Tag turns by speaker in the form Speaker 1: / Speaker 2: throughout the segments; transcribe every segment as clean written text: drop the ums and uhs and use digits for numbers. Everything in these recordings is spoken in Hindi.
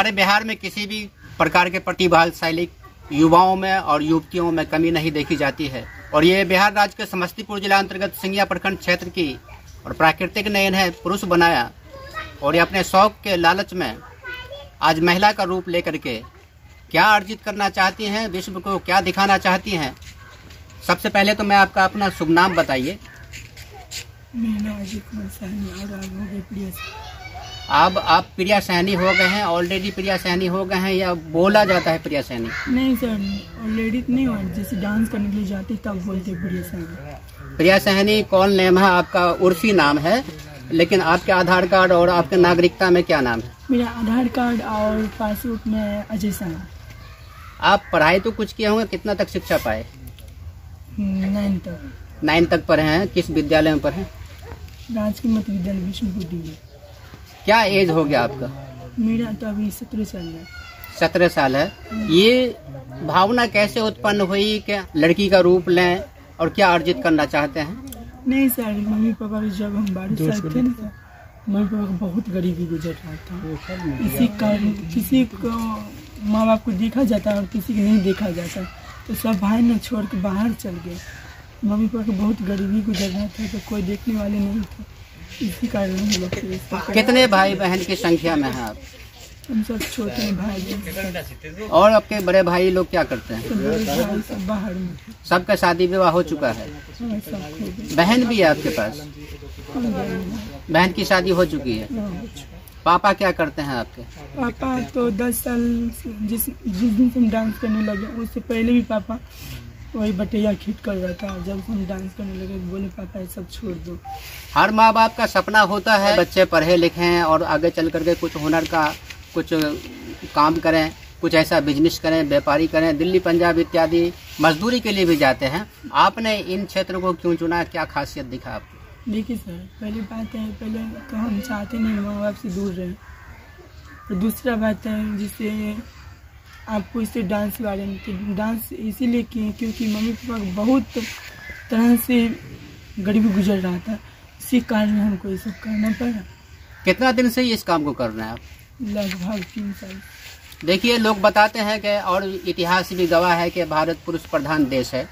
Speaker 1: हमारे बिहार में किसी भी प्रकार के प्रतिभाशाली युवाओं में और युवतियों में कमी नहीं देखी जाती है और ये बिहार राज्य के समस्तीपुर जिला अंतर्गत सिंघिया प्रखंड क्षेत्र की और प्राकृतिक ने इन्हें पुरुष बनाया और ये अपने शौक के लालच में आज महिला का रूप लेकर के क्या अर्जित करना चाहती हैं, विश्व को क्या दिखाना चाहती हैं। सबसे पहले तो मैं आपका अपना शुभ नाम बताइए। अब आप प्रिया सैनी हो गए हैं, ऑलरेडी प्रिया सैनी हो गए हैं या बोला जाता है प्रिया सैनी?
Speaker 2: नहीं सर, ऑलरेडी नहीं हुआ, जैसे डांस करने के लिए जाते तब बोलते प्रिया सैनी।
Speaker 1: प्रिया सैनी कौन नेम है आपका? उर्फी नाम है, लेकिन आपके आधार कार्ड और आपके नागरिकता में क्या नाम है?
Speaker 2: मेरा आधार कार्ड और पासपोर्ट में अजय सैनी।
Speaker 1: आप पढ़ाई तो कुछ किए होंगे, कितना तक शिक्षा पाए?
Speaker 2: 9 तक।
Speaker 1: 9 तक पढ़े हैं। किस विद्यालय में पढ़े?
Speaker 2: राजकीय मध्य विद्यालय विष्णुपुर।
Speaker 1: क्या एज हो गया आपका?
Speaker 2: मेरा तो अभी 17 साल है।
Speaker 1: 17 साल है। ये भावना कैसे उत्पन्न हुई कि लड़की का रूप लें और क्या अर्जित करना चाहते हैं?
Speaker 2: नहीं सर, मम्मी पापा भी जब हम 12 साल थे ना, मम्मी पापा को बहुत गरीबी गुजर रहा था। इसी कारण किसी को माँ बाप को देखा जाता और किसी को नहीं देखा जाता, तो सब भाई ने छोड़ के बाहर चल गए। मम्मी पापा को बहुत गरीबी गुजर रहा था, तो कोई देखने वाले नहीं थे, इसी कारण हम लोग।
Speaker 1: कितने भाई बहन की संख्या में हैं आप?
Speaker 2: हम सब छोटे हैं भाई बहन।
Speaker 1: और आपके बड़े भाई लोग क्या करते हैं?
Speaker 2: सब बाहर में।
Speaker 1: सबका शादी विवाह हो चुका है? बहन भी है आपके पास? बहन की शादी हो चुकी है। पापा क्या करते हैं आपके?
Speaker 2: पापा तो 10 साल जिस दिन से हम डांस करने लगे उससे पहले भी पापा वही बटैया खींच कर रहा था। जब हम डांस करने लगे बोले पापा ये सब छोड़ दो।
Speaker 1: हर माँ बाप का सपना होता है बच्चे पढ़े लिखें और आगे चल करके कुछ हुनर का कुछ काम करें, कुछ ऐसा बिजनेस करें, व्यापारी करें। दिल्ली पंजाब इत्यादि मजदूरी के लिए भी जाते हैं। आपने इन क्षेत्रों को क्यों चुना? क्या खासियत दिखा आपको?
Speaker 2: देखिए सर, पहली बात है, पहले तो हम चाहते नहीं माँ बाप से दूर रहें, और दूसरा बात है जिससे आपको इससे डांस के बारे में डांस इसीलिए किए क्योंकि मम्मी पापा बहुत तरह से गरीबी गुजर रहा था, इसी कारण हमको ये सब करना पड़ा।
Speaker 1: कितना दिन से इस काम को कर रहे हैं आप?
Speaker 2: लगभग 3 साल।
Speaker 1: देखिए, लोग बताते हैं कि और इतिहास भी गवाह है कि भारत पुरुष प्रधान देश है।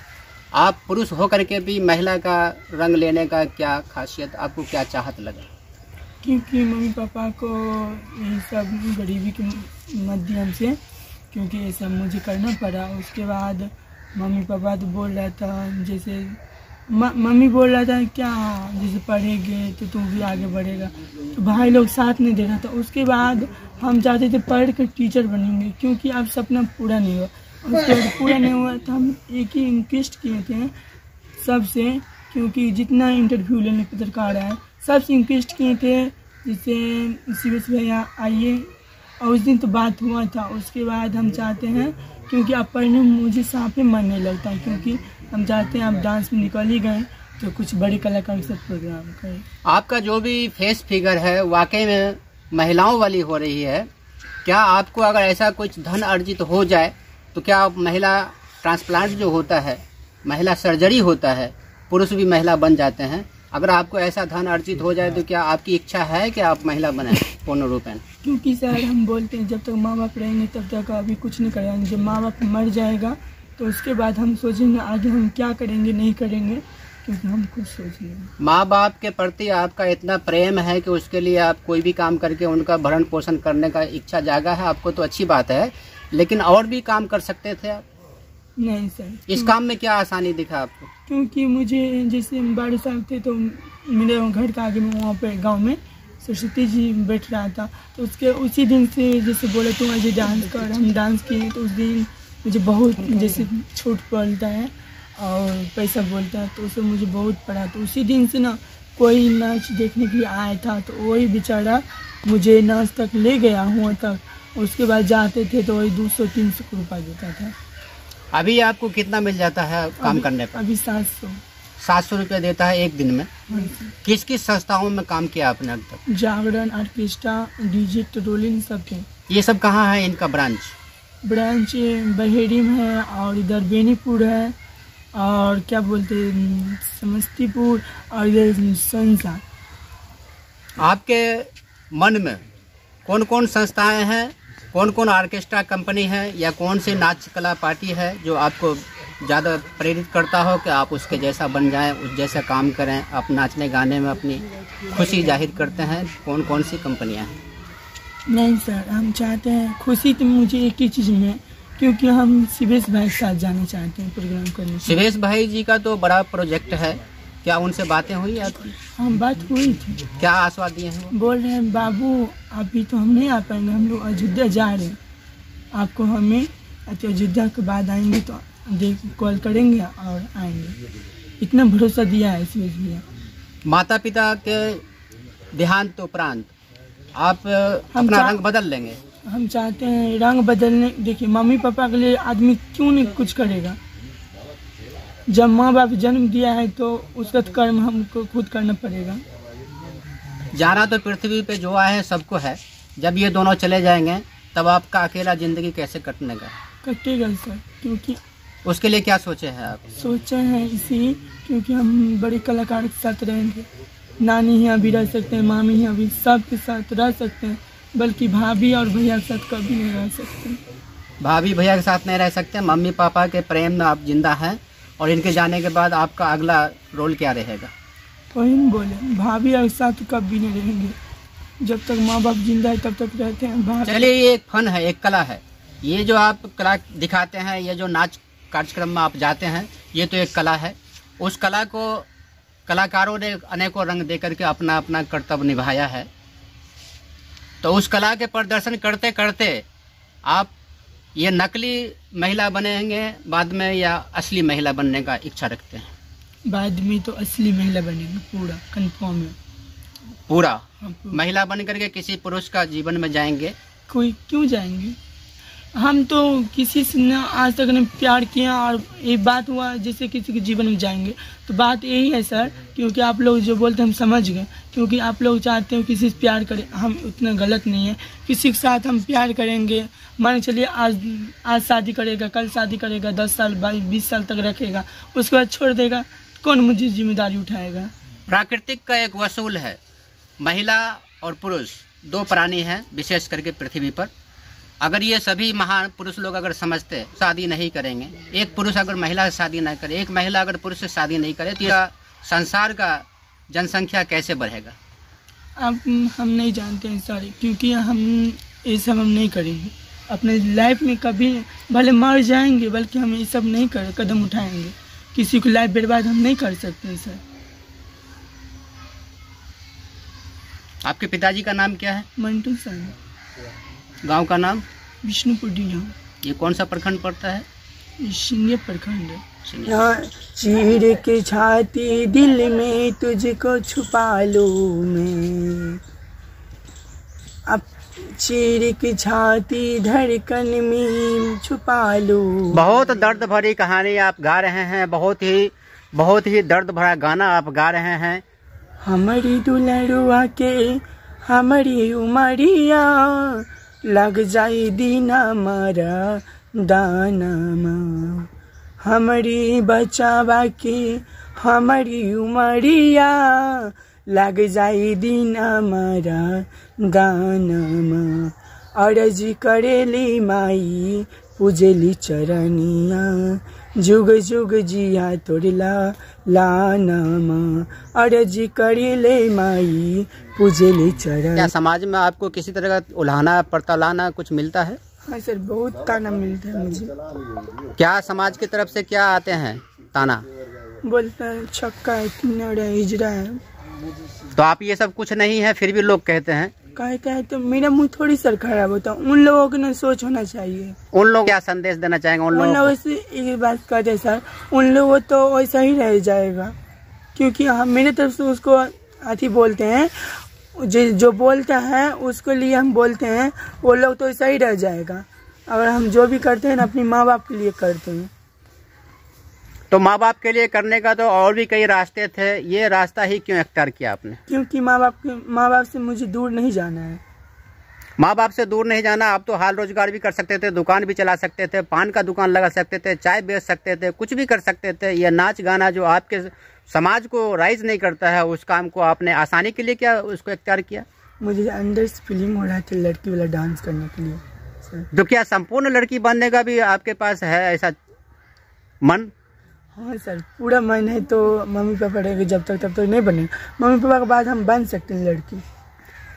Speaker 1: आप पुरुष होकर के भी महिला का रंग लेने का क्या खासियत, आपको क्या चाहत लगा?
Speaker 2: क्योंकि मम्मी पापा को यही सब गरीबी के माध्यम से क्योंकि ये सब मुझे करना पड़ा। उसके बाद मम्मी पापा तो बोल रहा था, जैसे मम्मी बोल रहा था क्या जैसे पढ़ेंगे तो तू भी आगे बढ़ेगा, तो भाई लोग साथ नहीं दे रहा था। उसके बाद हम चाहते थे पढ़ कर टीचर बनेंगे क्योंकि अब सपना पूरा नहीं हुआ। उसके बाद पूरा नहीं हुआ तो हम एक ही इंक्वेस्ट किए थे सबसे, क्योंकि जितना इंटरव्यू लेने पत्रकार आए सबसे इंक्वेस्ट किए थे जिससे सीबीएस भैया आइए, और उस दिन तो बात हुआ था। उसके बाद हम चाहते हैं क्योंकि अब पढ़ने में मुझे साफ मन नहीं लगता है, क्योंकि हम चाहते हैं आप डांस में निकल ही गए तो कुछ बड़े कलाकार के साथ प्रोग्राम करें।
Speaker 1: आपका जो भी फेस फिगर है वाकई में महिलाओं वाली हो रही है। क्या आपको अगर ऐसा कुछ धन अर्जित हो जाए तो क्या महिला ट्रांसप्लांट जो होता है, महिला सर्जरी होता है, पुरुष भी महिला बन जाते हैं? अगर आपको ऐसा धन अर्जित हो जाए तो क्या आपकी इच्छा है कि आप महिला बने पूर्ण रूपेण?
Speaker 2: क्योंकि सर हम बोलते हैं जब तक माँ बाप रहेंगे तब तक अभी कुछ नहीं करेंगे। जब माँ बाप मर जाएगा तो उसके बाद हम सोचेंगे आगे हम क्या करेंगे नहीं करेंगे, क्योंकि हम कुछ सोचेंगे।
Speaker 1: माँ बाप के प्रति आपका इतना प्रेम है कि उसके लिए आप कोई भी काम करके उनका भरण पोषण करने का इच्छा जागा है आपको, तो अच्छी बात है। लेकिन और भी काम कर सकते थे आप?
Speaker 2: नहीं सर।
Speaker 1: इस काम में क्या आसानी दिखा आपको?
Speaker 2: क्योंकि मुझे जैसे 12 साल थे तो मेरे घर के आगे में वहाँ पे गांव में सरस्वती जी बैठ रहा था, तो उसके उसी दिन से जैसे बोले तुम आज डांस कर, हम डांस किए। तो उस दिन मुझे बहुत जैसे छूट बोलता है और पैसा बोलता है, तो उससे मुझे बहुत पड़ा। तो उसी दिन से ना कोई नाच देखने के लिए आया था तो वही बेचारा मुझे नाच तक ले गया हुआ तक। उसके बाद जाते थे तो वही 200-300 रुपया देता था।
Speaker 1: अभी आपको कितना मिल जाता है काम करने पर?
Speaker 2: अभी 700।
Speaker 1: 700 रुपये देता है एक दिन में? किस किस संस्थाओं में काम किया आपने अब तक?
Speaker 2: जागरण, ऑर्केस्ट्रा, डीजे, ट्रोलिंग सब थे।
Speaker 1: ये सब कहाँ है इनका ब्रांच?
Speaker 2: बहेड़ी में है और इधर बेनीपुर है और क्या बोलते हैं समस्तीपुर और इधर संसा।
Speaker 1: आपके मन में कौन कौन संस्थाएं हैं, कौन कौन ऑर्केस्ट्रा कंपनी है या कौन सी नाच कला पार्टी है जो आपको ज़्यादा प्रेरित करता हो कि आप उसके जैसा बन जाएं, उस जैसा काम करें, आप नाचने गाने में अपनी खुशी जाहिर करते हैं? कौन कौन सी कंपनियां हैं?
Speaker 2: नहीं सर, हम चाहते हैं खुशी तो मुझे एक ही चीज़ में, क्योंकि हम शिवेश भाई के साथ जाना चाहते हैं प्रोग्राम करने।
Speaker 1: शिवेश भाई जी का तो बड़ा प्रोजेक्ट है, क्या उनसे बातें हुई आपकी?
Speaker 2: हम बात हुई थी।
Speaker 1: क्या आश्वासन दिए हैं वो?
Speaker 2: बोल रहे हैं बाबू अभी तो हम नहीं आ पाएंगे, हम लोग अयोध्या जा रहे हैं, आपको हमें अयोध्या के बाद आएंगे तो कॉल करेंगे और आएंगे, इतना भरोसा दिया है शिवेश भैया।
Speaker 1: माता पिता के देहांत उपरांत आप अपना रंग बदल लेंगे?
Speaker 2: हम चाहते हैं रंग बदलने। देखिए मम्मी पापा के लिए आदमी क्यों नहीं कुछ करेगा, जब माँ बाप जन्म दिया है तो उसका कर्म हमको खुद करना पड़ेगा।
Speaker 1: जाना तो पृथ्वी पे जो आए हैं सबको है, जब ये दोनों चले जाएंगे तब आपका अकेला जिंदगी कैसे कटने का?
Speaker 2: कटेगा सर, क्योंकि
Speaker 1: उसके लिए क्या सोचे हैं आप?
Speaker 2: सोचे हैं इसी, क्योंकि हम बड़े कलाकार के साथ रहेंगे, नानी यहाँ भी रह सकते हैं, मामी यहाँ भी, सब के साथ रह सकते हैं, बल्कि भाभी और भैया के साथ कभी नहीं रह सकते।
Speaker 1: भाभी भैया के साथ नहीं रह सकते, मम्मी पापा के प्रेम में आप जिंदा हैं, और इनके जाने के बाद आपका अगला रोल क्या रहेगा?
Speaker 2: वही हम बोले, भाभी और साथ कभी नहीं रहेंगे, जब तक माँ बाप जिंदा है तब तक रहते हैं।
Speaker 1: चलिए, ये एक फन है, एक कला है, ये जो आप कला दिखाते हैं, ये जो नाच कार्यक्रम में आप जाते हैं, ये तो एक कला है। उस कला को कलाकारों ने अनेकों रंग दे करके अपना अपना कर्तव्य निभाया है, तो उस कला के प्रदर्शन करते करते आप ये नकली महिला बनेंगे बाद में या असली महिला बनने का इच्छा रखते हैं?
Speaker 2: बाद में तो असली महिला बनेंगे, पूरा कंफर्म है।
Speaker 1: पूरा
Speaker 2: हाँ,
Speaker 1: महिला बन करके किसी पुरुष का जीवन में जाएंगे?
Speaker 2: कोई क्यों जाएंगे, हम तो किसी से न आज तक ने प्यार किया, और एक बात हुआ जैसे किसी के जीवन में जाएंगे, तो बात यही है सर, क्योंकि आप लोग जो बोलते हैं हम समझ गए, क्योंकि आप लोग चाहते हो किसी से प्यार करें, हम उतना गलत नहीं है, किसी के साथ हम प्यार करेंगे, मान चलिए आज शादी करेगा, कल शादी करेगा, 10 साल 20 साल तक रखेगा, उसके बाद छोड़ देगा, कौन मुझे जिम्मेदारी उठाएगा?
Speaker 1: प्राकृतिक का एक वसूल है, महिला और पुरुष दो प्राणी हैं विशेष करके पृथ्वी पर। अगर ये सभी महान पुरुष लोग अगर समझते शादी नहीं करेंगे, एक पुरुष अगर महिला से शादी नहीं करे, एक महिला अगर पुरुष से शादी नहीं करे, तो यह संसार का जनसंख्या कैसे बढ़ेगा?
Speaker 2: अब हम नहीं जानते हैं सारे, क्योंकि हम ये सब हम नहीं करेंगे अपने लाइफ में, कभी भले मर जाएंगे, बल्कि हम ये सब नहीं कर कदम उठाएंगे, किसी को लाइफ बर्बाद हम नहीं कर सकते सर।
Speaker 1: आपके पिताजी का नाम क्या है?
Speaker 2: मंटू सर।
Speaker 1: गांव का नाम?
Speaker 2: विष्णुपुर डिया।
Speaker 1: ये कौन सा प्रखंड पड़ता है?
Speaker 2: सिंगे प्रखंड है। चीर के छाती दिल में तुझको छुपा लूं मैं, अब चीर की छाती धड़कन में छुपा लूं।
Speaker 1: बहुत दर्द भरी कहानी आप गा रहे हैं, बहुत ही दर्द भरा गाना आप गा रहे हैं।
Speaker 2: हमारी दुलरुआ के हमारी उमरिया लग जाई दीना मारा दाना माँ, हमारी बचावा के हमारी उमरिया लग जाई दीना मारा दाना माँ, अरज करेली माई पूजली चरनिया, जुग जुग जिया तोड़ला लाना माँ, अरज करेले माई पूजली चरण। क्या समाज में आपको किसी तरह का उल्हाना पड़तालाना कुछ मिलता है? हाँ सर, बहुत ताना मिलता है मुझे।
Speaker 1: क्या समाज की तरफ से क्या आते हैं ताना?
Speaker 2: बोलता है छक्का है, किन्नर है, हिजड़ा है।
Speaker 1: तो आप ये सब कुछ नहीं है फिर भी लोग कहते हैं?
Speaker 2: कहते हैं तो मेरा मुंह थोड़ी सर खराब होता, उन लोगों को ना सोच होना चाहिए।
Speaker 1: उन लोग क्या संदेश देना चाहेंगे उन लोगों
Speaker 2: से? एक बात कहते सर, उन लोगों तो वैसा ही रह जाएगा, क्योंकि हम मेरे तरफ से उसको अति बोलते हैं, जो बोलता है उसके लिए हम बोलते हैं, वो लोग तो ऐसा ही रह जाएगा। अगर हम जो भी करते हैं ना अपनी माँ बाप के लिए करते हैं।
Speaker 1: तो माँ बाप के लिए करने का तो और भी कई रास्ते थे, ये रास्ता ही क्यों अख्तियार किया आपने?
Speaker 2: क्योंकि माँ बाप से मुझे दूर नहीं जाना है।
Speaker 1: माँ बाप से दूर नहीं जाना, आप तो हाल रोजगार भी कर सकते थे, दुकान भी चला सकते थे, पान का दुकान लगा सकते थे, चाय बेच सकते थे, कुछ भी कर सकते थे। यह नाच गाना जो आपके समाज को राइज नहीं करता है, उस काम को आपने आसानी के लिए क्या उसको अख्तियार किया?
Speaker 2: मुझे अंदर से फीलिंग हो रहा था लड़की वाला डांस करने के लिए, सर।
Speaker 1: तो क्या संपूर्ण लड़की बनने का भी आपके पास है ऐसा मन?
Speaker 2: हाँ सर, पूरा मन है तो मम्मी पापा रहेंगे जब तक तब तक नहीं बने। मम्मी पापा के बाद हम बन सकते हैं लड़की।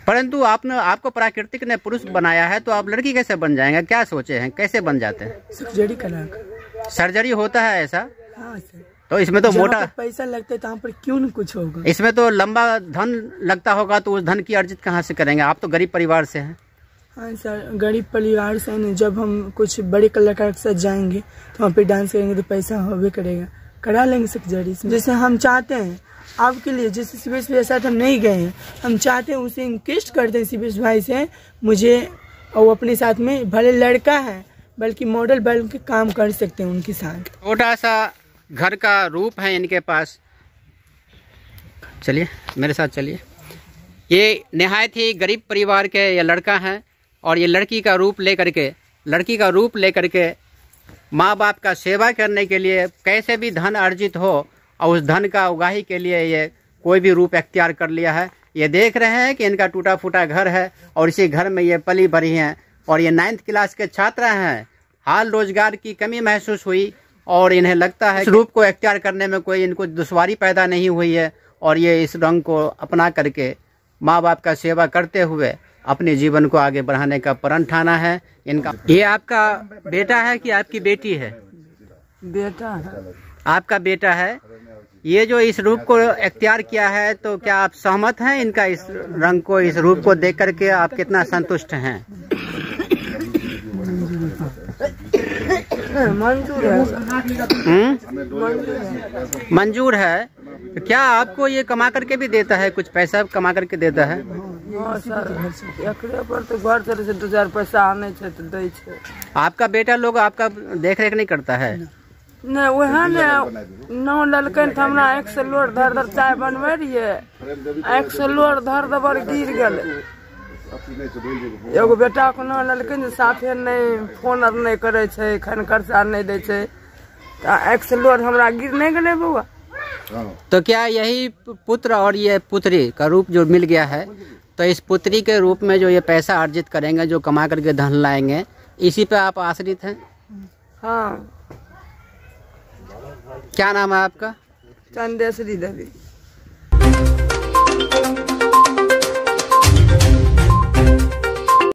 Speaker 1: परंतु आपको प्राकृतिक ने पुरुष बनाया है तो आप लड़की कैसे बन जाएंगे? क्या सोचे हैं, कैसे बन जाते हैं?
Speaker 2: सर्जरी कराकर।
Speaker 1: सर्जरी होता है ऐसा?
Speaker 2: हाँ सर।
Speaker 1: तो इसमें तो मोटा
Speaker 2: पैसा लगता है तो यहाँ पर क्यों न कुछ होगा।
Speaker 1: इसमें तो लंबा धन लगता होगा, तो उस धन की अर्जित कहाँ से करेंगे? आप तो गरीब परिवार से हैं।
Speaker 2: हाँ सर, गरीब परिवार से नहीं, जब हम कुछ बड़े कलाकार के साथ जाएंगे तो वहाँ पे डांस करेंगे तो पैसा होबे करेगा, करा लेंगे सर्जरी। जैसे हम चाहते हैं आपके लिए, जैसे शिवेश भाई साथ हम नहीं गए हैं, हम चाहते हैं उसे इंक्वेस्ट करते हैं शिवेश भाई से, मुझे और अपने साथ में भले लड़का है बल्कि मॉडल बन के काम कर सकते हैं उनके साथ।
Speaker 1: छोटा सा घर का रूप है इनके पास। चलिए मेरे साथ चलिए। ये निहायत ही गरीब परिवार के ये लड़का है और ये लड़की का रूप लेकर के माँ बाप का सेवा करने के लिए कैसे भी धन अर्जित हो और उस धन का उगाही के लिए ये कोई भी रूप अख्तियार कर लिया है। ये देख रहे हैं कि इनका टूटा फूटा घर है और इसी घर में ये पली बढ़ी हैं और ये 9th क्लास के छात्र हैं। हाल रोजगार की कमी महसूस हुई और इन्हें लगता है इस रूप को अख्तियार करने में कोई इनको दुश्वारी पैदा नहीं हुई है और ये इस रंग को अपना करके माँ बाप का सेवा करते हुए अपने जीवन को आगे बढ़ाने का प्रण ठाना है इनका। ये आपका बेटा है कि आपकी बेटी है?
Speaker 2: बेटा है।
Speaker 1: आपका बेटा है। ये जो इस रूप को अख्तियार किया है तो क्या आप सहमत हैं इनका इस रंग को, इस रूप को देख करके आप कितना संतुष्ट हैं?
Speaker 2: मंजूर है।
Speaker 1: मंजूर है। तो क्या आपको ये कमा करके भी देता है, कुछ पैसा कमा करके देता है?
Speaker 2: हाँ सर, एकरे पर तो घर से 2000 पैसा आने छे तो दै छे।
Speaker 1: आपका बेटा लोग आपका देख रेख नहीं करता है?
Speaker 2: नहीं, वह ने 9 ललकन तो हमरा 100 लोड धर चाय बनवे रहिए, 100 लोड धर दबर गिर गल। एगो बेटा को 9 ललकन साथे नहीं फोन और नहीं करे छे, खन खर्चा नहीं दे छे, 100 लोड हमरा गिर नहीं गले बउआ।
Speaker 1: तो क्या यही पुत्र और ये पुत्री का रूप जो मिल गया है, तो इस पुत्री के रूप में जो ये पैसा अर्जित करेंगे, जो कमा करके धन लाएंगे, इसी पे आप आश्रित हैं?
Speaker 2: हाँ।
Speaker 1: क्या नाम है आपका?
Speaker 2: चंदेश्वरी देवी।